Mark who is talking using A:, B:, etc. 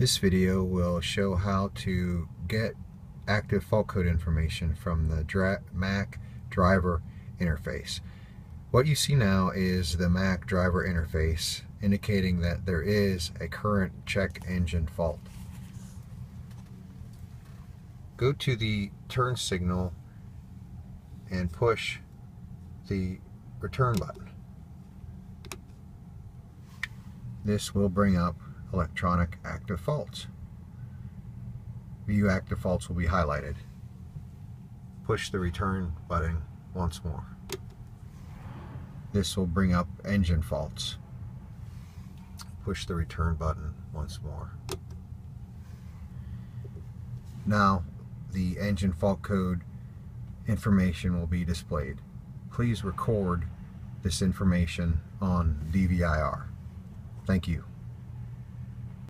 A: This video will show how to get active fault code information from the Mack Driver Interface. What you see now is the Mack Driver Interface indicating that there is a current check engine fault. Go to the turn signal and push the return button. This will bring up electronic active faults. View active faults will be highlighted. Push the return button once more. This will bring up engine faults. Push the return button once more. Now the engine fault code information will be displayed. Please record this information on DVIR. Thank you.